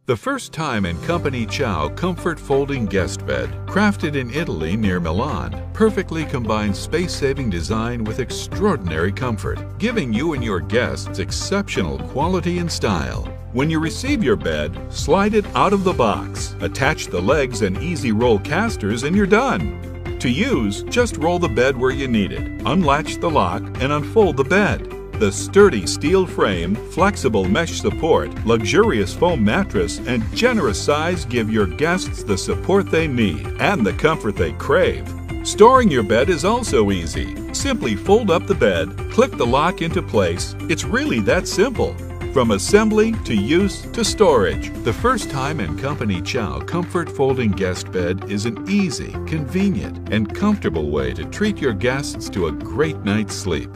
The First Time & Company Ciao Comfort Folding Guest Bed, crafted in Italy near Milan, perfectly combines space-saving design with extraordinary comfort, giving you and your guests exceptional quality and style. When you receive your bed, slide it out of the box, attach the legs and easy roll casters, and you're done. To use, just roll the bed where you need it, unlatch the lock, and unfold the bed. The sturdy steel frame, flexible mesh support, luxurious foam mattress, and generous size give your guests the support they need and the comfort they crave. Storing your bed is also easy. Simply fold up the bed, click the lock into place. It's really that simple. From assembly to use to storage, the First Time & Company Ciao Comfort Folding Guest Bed is an easy, convenient, and comfortable way to treat your guests to a great night's sleep.